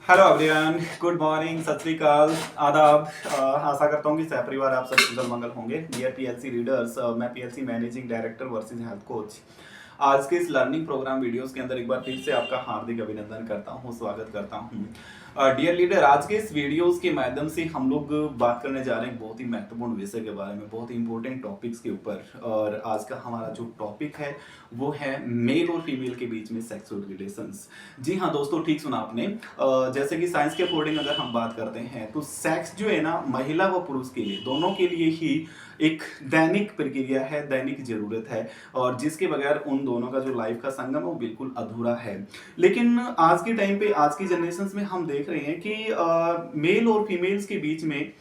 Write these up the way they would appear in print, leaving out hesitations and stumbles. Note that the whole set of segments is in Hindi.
हेलो एवरीवन, गुड मॉर्निंग, सत श्री अकाल, आदाब। आशा करता हूँ कि सहपरिवार आप सब कुशल मंगल होंगे। डियर पीएलसी रीडर्स, मैं PLC managing director versus health coach. आज के इस लर्निंग प्रोग्राम वीडियोस के अंदर एक बार फिर से आपका हार्दिक अभिनंदन करता हूँ, स्वागत करता हूँ। डियर लीडर, आज के इस वीडियोस के माध्यम से हम लोग बात करने जा रहे हैं बहुत ही महत्वपूर्ण विषय के बारे में, बहुत ही इंपॉर्टेंट टॉपिक्स के ऊपर। और आज का हमारा जो टॉपिक है वो है मेल और फीमेल के बीच में सेक्सुअल रिलेशंस। जी हाँ दोस्तों, ठीक सुना आपने। जैसे कि साइंस के अकॉर्डिंग अगर हम बात करते हैं तो सेक्स जो है ना, महिला व पुरुष के लिए, दोनों के लिए ही एक दैनिक प्रक्रिया है, दैनिक जरूरत है। और जिसके बगैर उन दोनों का जो लाइफ का संगम है वो बिल्कुल अधूरा है। लेकिन आज के टाइम पे, आज की जनरेशन में हम देख रहे हैं कि मेल और फीमेल्स के बीच में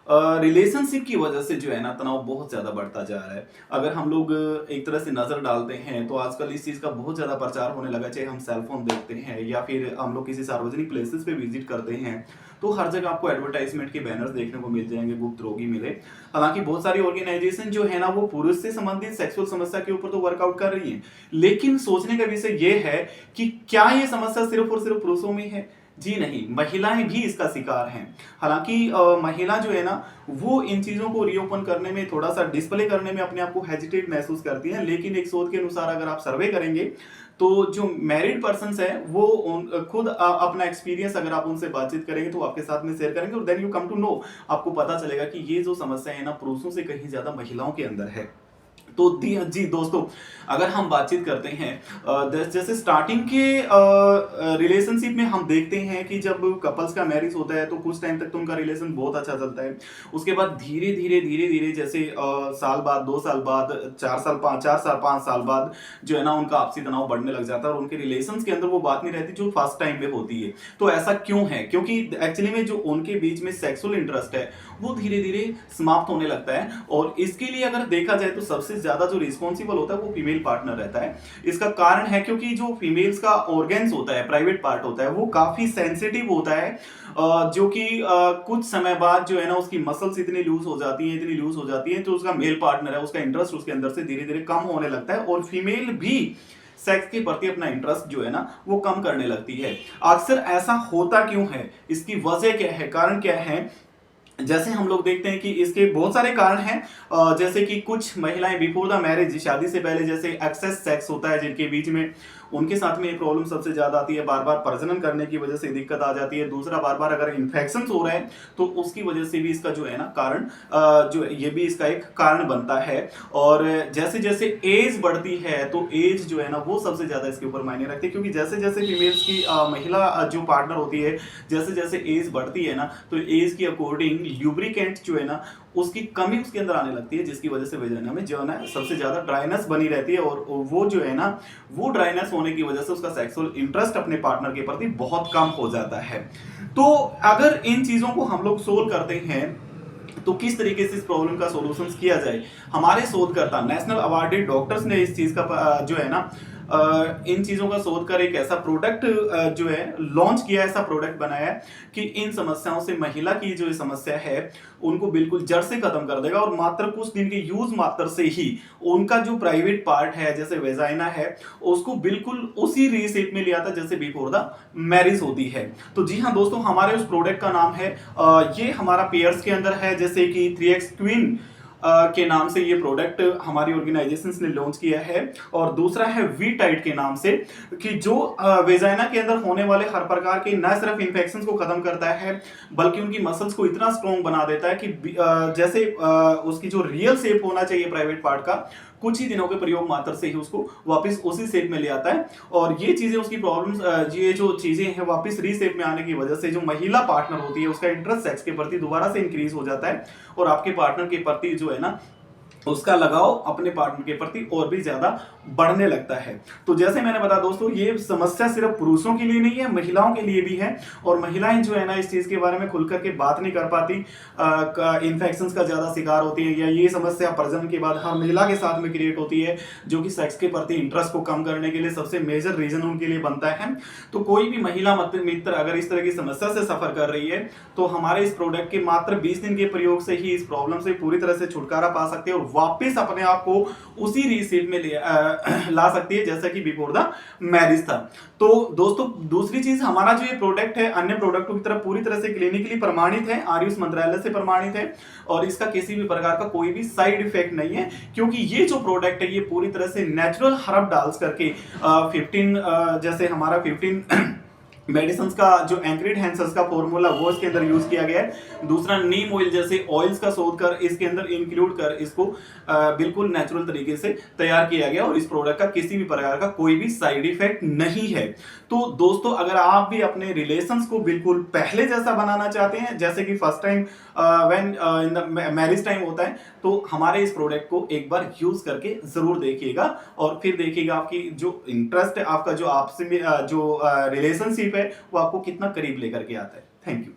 रिलेशनशिप की वजह से जो है ना, तनाव बहुत ज्यादा बढ़ता जा रहा है। अगर हम लोग एक तरह से नजर डालते हैं तो आजकल इस चीज का बहुत ज्यादा प्रचार होने लगा, चाहे हम सेल फोन देखते हैं या फिर हम लोग किसी सार्वजनिक प्लेसेस पे विजिट करते हैं तो हर जगह आपको एडवर्टाइजमेंट के बैनर्स देखने को मिल जाएंगे, गुप्त रोगी मिले। हालांकि बहुत सारी ऑर्गेनाइजेशन जो है ना, वो पुरुष से संबंधित सेक्सुअल समस्या के ऊपर तो वर्कआउट कर रही है, लेकिन सोचने का विषय ये है कि क्या ये समस्या सिर्फ और सिर्फ पुरुषों में है? जी नहीं, महिलाएं भी इसका शिकार हैं। हालांकि महिला जो है ना, वो इन चीजों को रीओपन करने में, थोड़ा सा डिस्प्ले करने में अपने आप को हेजिटेट महसूस करती हैं। लेकिन एक शोध के अनुसार अगर आप सर्वे करेंगे तो जो मैरिड पर्सन है वो खुद अपना एक्सपीरियंस अगर आप उनसे बातचीत करेंगे तो आपके साथ में शेयर करेंगे, और then you come to know, आपको पता चलेगा कि ये जो समस्या है ना, पुरुषों से कहीं ज्यादा महिलाओं के अंदर है। तो जी दोस्तों, अगर हम बातचीत करते हैं जैसे स्टार्टिंग के रिलेशनशिप में हम देखते हैं कि जब कपल्स का मैरिज होता है तो कुछ टाइम तक तो उनका रिलेशन बहुत अच्छा चलता है। उसके बाद धीरे धीरे धीरे धीरे जैसे साल बाद, 2 साल बाद, 4 साल 5 बाद जो है ना, उनका आपसी तनाव बढ़ने लग जाता है और उनके रिलेशन के अंदर वो बात नहीं रहती जो फर्स्ट टाइम में होती है। तो ऐसा क्यों है? क्योंकि एक्चुअली में जो उनके बीच में सेक्सुअल इंटरेस्ट है वो धीरे धीरे समाप्त होने लगता है। और इसके लिए अगर देखा जाए तो सबसे ज्यादा जो रिस्पॉन्सिबल होता है वो फीमेल पार्टनर रहता है। इसका कारण है क्योंकि जो फीमेल्स का ऑर्गन्स होता है, प्राइवेट पार्ट होता है, वो काफी सेंसिटिव होता है। जो कि कुछ समय बाद जो है ना, उसकी मसल्स इतनी लूज हो जाती हैं, इतनी लूज हो जाती हैं, तो उसका मेल पार्टनर है, उसका इंटरेस्ट उसके अंदर से धीरे धीरे कम होने लगता है और फीमेल भी सेक्स के प्रति अपना इंटरेस्ट जो है ना, वो कम करने लगती है। अक्सर ऐसा होता क्यों है? इसकी वजह क्या है, कारण क्या है? जैसे हम लोग देखते हैं कि इसके बहुत सारे कारण हैं। जैसे कि कुछ महिलाएं बिफोर द मैरिज, शादी से पहले, जैसे एक्सेस सेक्स होता है जिनके बीच में, उनके साथ में ये प्रॉब्लम सबसे ज्यादा आती है। बार बार प्रजनन करने की वजह से दिक्कत आ जाती है। दूसरा, बार बार अगर इन्फेक्शन हो रहे हैं तो उसकी वजह से भी इसका जो है ना कारण, जो ये भी इसका एक कारण बनता है। और जैसे जैसे एज बढ़ती है तो एज जो है ना, वो सबसे ज्यादा इसके ऊपर मायने रखती है, क्योंकि जैसे जैसे फीमेल्स की महिला जो पार्टनर होती है, जैसे जैसे एज बढ़ती है ना, तो एज की अकॉर्डिंग ल्यूब्रिकेंट जो है ना, उसकी कमी उसके अंदर आने लगती है, जिसकी वजह से वेजाइना में जो है ना, सबसे ज्यादा ड्राइनेस बनी रहती है। और वो जो है ना, वो ड्राइनेस होने की वजह से उसका सेक्सुअल इंटरेस्ट अपने पार्टनर के प्रति बहुत कम हो जाता है। तो अगर इन चीजों को हम लोग सोल्व करते हैं तो किस तरीके से इस प्रॉब्लम का सॉल्यूशन किया जाए? हमारे शोधकर्ता, नेशनल अवार्डेड डॉक्टर्स ने इस चीज का जो है ना, इन चीजों का शोध कर एक ऐसा प्रोडक्ट जो है लॉन्च किया, ऐसा प्रोडक्ट बनाया है कि इन समस्याओं से, महिला की जो समस्या है उनको बिल्कुल जड़ से खत्म कर देगा। और मात्र कुछ दिन के यूज मात्र से ही उनका जो प्राइवेट पार्ट है, जैसे वेजाइना है, उसको बिल्कुल उसी रीशेप में ले आता जैसे बिफोर द मैरिज होती है। तो जी हाँ दोस्तों, हमारे उस प्रोडक्ट का नाम है, ये हमारा पेयर्स के अंदर है, जैसे कि 3x ट्विन के नाम से ये प्रोडक्ट हमारी ऑर्गेनाइजेशन ने लॉन्च किया है। और दूसरा है वी टाइट के नाम से, कि जो वेजाइना के अंदर होने वाले हर प्रकार के न सिर्फ इंफेक्शंस को खत्म करता है, बल्कि उनकी मसल्स को इतना स्ट्रॉन्ग बना देता है कि जैसे उसकी जो रियल शेप होना चाहिए प्राइवेट पार्ट का, कुछ ही दिनों के प्रयोग मात्र से ही उसको वापस उसी शेप में ले आता है। और ये चीजें, उसकी प्रॉब्लम्स, ये जो चीजें हैं वापस रीशेप में आने की वजह से जो महिला पार्टनर होती है उसका इंटरेस्ट सेक्स के प्रति दोबारा से इंक्रीज हो जाता है, और आपके पार्टनर के प्रति जो है ना, उसका लगाव अपने पार्टनर के प्रति और भी ज्यादा बढ़ने लगता है। तो जैसे मैंने बताया दोस्तों, ये समस्या सिर्फ पुरुषों के लिए नहीं है, महिलाओं के लिए भी है। और महिलाएं जो है ना, इस चीज के बारे में खुल करके बात नहीं कर पाती, इन्फेक्शंस का ज्यादा शिकार होती है, या ये समस्या प्रजनन के बाद हर महिला के साथ में क्रिएट होती है, जो कि सेक्स के प्रति इंटरेस्ट को कम करने के लिए सबसे मेजर रीजन उनके लिए बनता है। तो कोई भी महिला मित्र अगर इस तरह की समस्या से सफर कर रही है तो हमारे इस प्रोडक्ट के मात्र 20 दिन के प्रयोग से ही इस प्रॉब्लम से पूरी तरह से छुटकारा पा सकते हैं, और वापस अपने आप को उसी रीसेट में ला सकती है जैसा कि बिफोर द मैरिज था। तो दोस्तों दूसरी चीज, हमारा जो ये प्रोडक्ट है अन्य प्रोडक्टों की तरह पूरी तरह से क्लिनिकली प्रमाणित है, आयुष मंत्रालय से प्रमाणित है और इसका किसी भी प्रकार का कोई भी साइड इफेक्ट नहीं है, क्योंकि ये जो प्रोडक्ट है ये पूरी तरह से नेचुरल हर्ब डाल्स करके 15 जैसे हमारा 15 मेडिसिन का जो एंक्रिड हैंसर्स का फॉर्मूला वो इसके अंदर यूज किया गया है। दूसरा नीम ऑयल जैसे ऑयल्स का शोध कर इसके अंदर इंक्लूड कर इसको बिल्कुल नेचुरल तरीके से तैयार किया गया और इस प्रोडक्ट का किसी भी प्रकार का कोई भी साइड इफेक्ट नहीं है। तो दोस्तों अगर आप भी अपने रिलेशंस को बिल्कुल पहले जैसा बनाना चाहते हैं, जैसे कि first time when in the marriage time होता है, तो हमारे इस प्रोडक्ट को एक बार यूज करके जरूर देखिएगा और फिर देखिएगा आपकी जो इंटरेस्ट है, आपका जो आपसे जो रिलेशनशिप है वो आपको कितना करीब लेकर के आता है। Thank you.